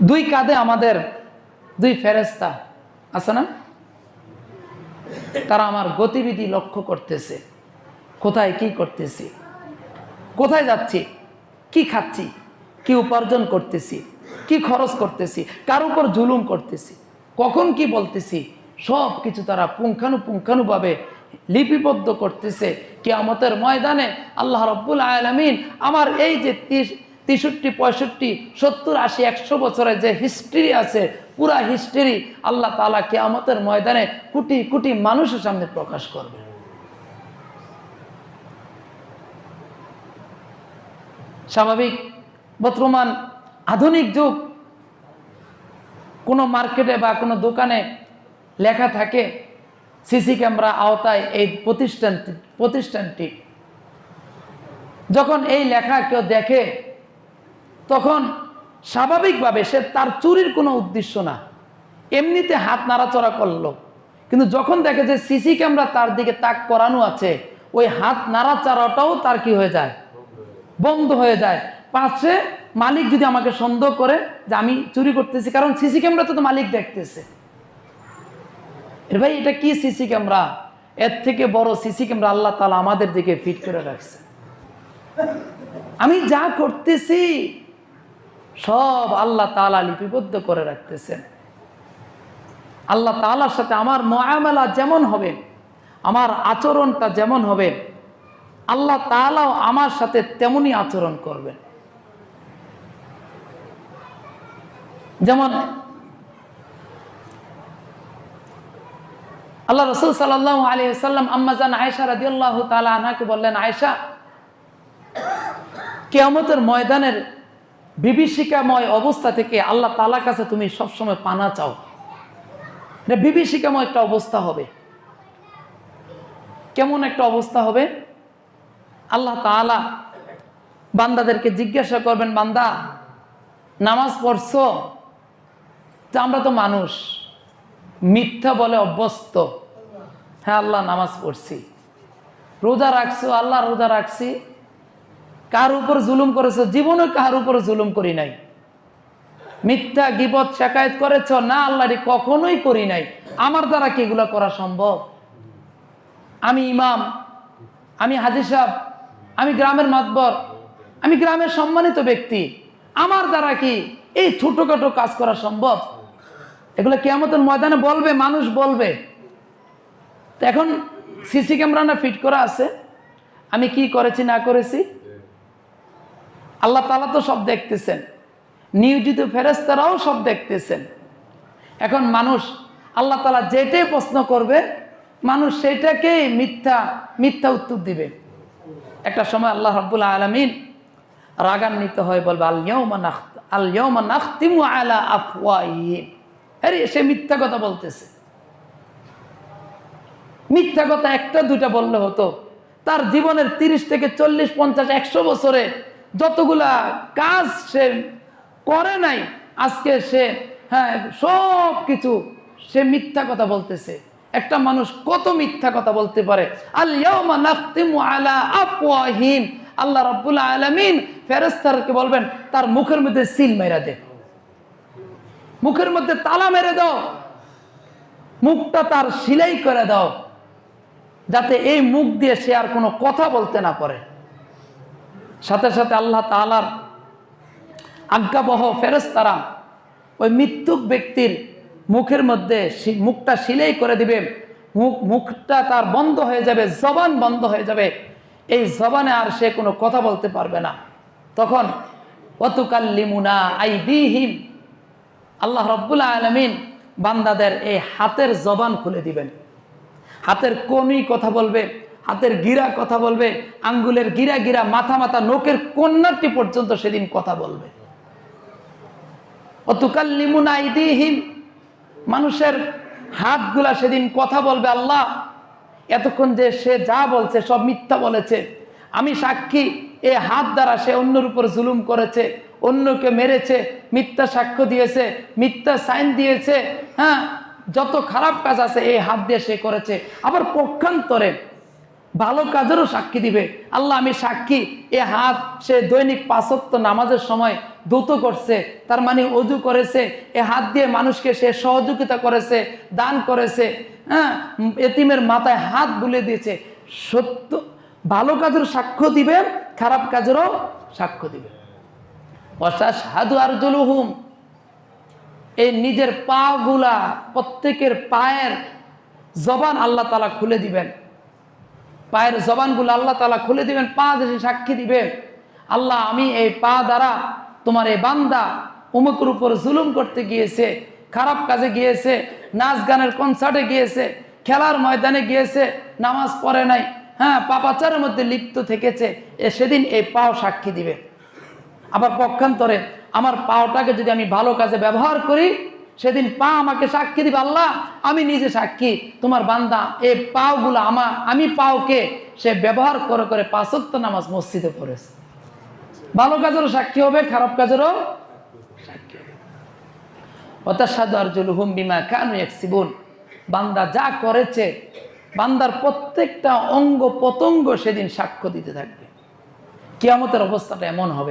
দুই কাঁধে আমাদের দুই ফেরেশতা আছে না, তারা আমার গতিবিধি লক্ষ্য করতেছে, কোথায় কি করতেছি, কোথায় যাচ্ছি, কি খাচ্ছি, কি উপার্জন করতেছি, কি খরচ করতেছি, কার উপর জুলুম করতেছি, কখন কি বলতেছি, সব কিছু তারা পুঙ্খানুপুঙ্খানুভাবে লিপিবদ্ধ করতেছে। কিয়ামতের ময়দানে আল্লাহ রাব্বুল আলামিন আমার এই যে 63, 65, 70, 80, 100 বছরের যে হিস্ট্রি আছে, পুরা হিস্ট্রি আল্লাহ তাআলা কিয়ামতের ময়দানে কোটি কোটি মানুষের সামনে প্রকাশ করবে। স্বাভাবিক বর্তমান আধুনিক যুগ, কোনো মার্কেটে বা কোনো দোকানে লেখা থাকে সিসি ক্যামেরা আওতায় এই প্রতিষ্ঠানটি। যখন এই লেখা কেউ দেখে তখন স্বাভাবিকভাবে সে তার চুরির কোনো উদ্দেশ্য না, এমনিতে হাত নাড়াচড়া করলো, কিন্তু যখন দেখে যে সিসি ক্যামেরা তার দিকে তাক করানো আছে, ওই হাত নাড়াচাড়াটাও তার কি হয়ে যায়, বন্ধ হয়ে যায়। পাশে মালিক যদি আমাকে সন্দেহ করে যে আমি চুরি করতেছি, কারণ সিসি ক্যামেরাতে তো মালিক দেখতেছে, ভাই এটা কি সিসি ক্যামেরা, এর থেকে বড় সিসি ক্যামেরা আল্লাহ তাআলা আমাদের দিকে ফিট করে রাখছে। আমি যা করতেছি সব আল্লাহ তাআলা লিপিবদ্ধ করে রাখতেছেন। আল্লাহ তাআলার সাথে আমার মুআমালা যেমন হবে, আমার আচরণটা যেমন হবে, আল্লাহ তাআলাও আমার সাথে তেমনই আচরণ করবেন। যেমন আল্লাহ রাসূল সাল্লাল্লাহু আলাইহি ওয়াসাল্লাম আম্মা জান আয়েশা রাদিয়াল্লাহু তাআলা আনহাকে বললেন, আয়েশা, কিয়ামতের ময়দানের বিভীষিকাময় অবস্থা থেকে আল্লাহ তাআলার কাছে তুমি সবসময় পানা চাও। এটা বিভীষিকাময় একটা অবস্থা হবে। কেমন একটা অবস্থা হবে? আল্লাহ তাআলা বান্দাদেরকে জিজ্ঞাসা করবেন, বান্দা নামাজ পড়ছো? তো আমরা তো মানুষ, মিথ্যা বলে অভ্যস্ত। হ্যাঁ আল্লাহ নামাজ পড়ছি। রোজা রাখছো? আল্লাহ রোজা রাখছি। কার উপর জুলুম করেছো? জীবনে কার উপর জুলুম করি নাই। মিথ্যা গীবত শিকায়ত করেছো? না আল্লাহ রে, কখনোই করি নাই। আমার দ্বারা কি এগুলো করা সম্ভব? আমি ইমাম, আমি হাজী সাহেব, আমি গ্রামের মাতবর, আমি গ্রামের সম্মানিত ব্যক্তি, আমার দ্বারা কি এই ছোটখাটো কাজ করা সম্ভব? এগুলো কিয়ামতের ময়দানে বলবে, মানুষ বলবে। তো এখন সিসি ক্যামেরা না ফিট করা আছে, আমি কি করেছি না করেছি আল্লাহ তাআলা তো সব দেখতেছেন, নিয়োজিত ফেরেশতারাও সব দেখতেছেন। এখন মানুষ আল্লাহ তাআলা যেটাই প্রশ্ন করবে, মানুষ সেটাকেই মিথ্যা উত্তর দিবে। একটা সময় আল্লাহ রাব্বুল আলামিন রাগান্বিত হয়ে বলবে, আল ইয়াউমা নাখতিমু আলা আফওয়াহিহিম। আরে সে মিথ্যা কথা বলতেছে। মিথ্যা কথা একটা দুইটা বললে হতো, তার জীবনের 30 থেকে 40, 50, 100 বছরে যতগুলা কাজ সে করে নাই, আজকে সে সব কিছু সে মিথ্যা কথা বলতেছে। একটা মানুষ কত মিথ্যা কথা বলতে পারে? আল ইয়াউমা নাখতিমু আলা আফওয়াহিহিম, আল্লাহ রাব্বুল আলামিন ফেরেশতাদেরকে বলবেন তার মুখের মধ্যে সিল মেরে দে, মুখের মধ্যে তালা মেরে দাও, মুখটা তার সিলাই করে দাও, যাতে এই মুখ দিয়ে সে আর কোনো কথা বলতে না পারে। সাথে সাথে আল্লাহ তাআলার আজ্ঞাবহ ফেরেশতারা ওই মৃত্যুক ব্যক্তির মুখের মধ্যে মুখটা সিলাই করে দিবে। মুখটা তার বন্ধ হয়ে যাবে, জবান বন্ধ হয়ে যাবে। এই জবানে আর সে কোনো কথা বলতে পারবে না। তখন ওয়াতুকাল্লিমুনা আইদিহিম, আল্লাহ রাব্বুল আলামিন বান্দাদের এই হাতের জবান খুলে দিবেন। হাতের কনুই কথা বলবে, হাতের গিরা কথা বলবে, আঙ্গুলের গিরা, মাথা, নখের কন্যাটি পর্যন্ত সেদিন কথা বলবে। ওয়াতুকাল্লিমুনা আইদিহিম, মানুষের হাতগুলা সেদিন কথা বলবে, আল্লাহ এতক্ষণ যে সে যা বলছে সব মিথ্যা বলেছে, আমি সাক্ষী, এই হাত দ্বারা সে অন্যের উপর জুলুম করেছে, অন্যকে মেরেছে, মিথ্যা সাক্ষ্য দিয়েছে, মিথ্যা সাইন দিয়েছে, যত খারাপ কাজ আছে এই হাত দিয়ে সে করেছে। আবার পক্ষান্তরে ভালো কাজেরও সাক্ষী দিবে। আল্লাহ আমি সাক্ষী, এ হাত সে দৈনিক 5 ওয়াক্ত নামাজের সময় দ্রুত করছে, তার মানে অজু করেছে, এ হাত দিয়ে মানুষকে সে সহযোগিতা করেছে, দান করেছে, হ্যাঁ, এতিমের মাথায় হাত বুলিয়ে দিয়েছে। সত্য ভালো কাজের সাক্ষ্য দিবে, খারাপ কাজেরও সাক্ষ্য দিবে। ওয়াশহাদু আরজুলুহুম, এই নিজের পা গুলা, প্রত্যেকের পায়ের জবান আল্লাহ তাআলা খুলে দিবেন, পায়ের জবানগুলো আল্লাহ তাআলা খুলে দিবেন, পা দেশে সাক্ষী দিবে, আল্লাহ আমি এই পা দ্বারা তোমার এই বান্দা অমুকের উপর জুলুম করতে গিয়েছে, খারাপ কাজে গিয়েছে, নাচ গানের কনসার্টে গিয়েছে, খেলার ময়দানে গিয়েছে, নামাজ পড়ে নাই, হ্যাঁ, পাপাচারের মধ্যে লিপ্ত থেকেছে, সেদিন এই পাও সাক্ষী দিবে। আবার পক্ষান্তরে আমার পাওটাকে যদি আমি ভালো কাজে ব্যবহার করি, সেদিন পা আমাকে সাক্ষী দিবে, আল্লাহ আমি নিজে সাক্ষী, তোমার বান্দা এই পাওগুলো আমি পাওকে সে ব্যবহার করে করে 5 ওয়াক্ত নামাজ মসজিদে পড়েছে। ভালো কাজেরও সাক্ষী হবে, খারাপ কাজেরও সাক্ষী হবে। ওয়াতাশহাদু আরজুলুহুম বিমা কানু ইয়াকসিবুন, বান্দা যা করেছে, বান্দার প্রত্যেকটা অঙ্গ প্রত্যঙ্গ সেদিন সাক্ষ্য দিতে থাকবে। কিয়ামতের অবস্থাটা এমন হবে।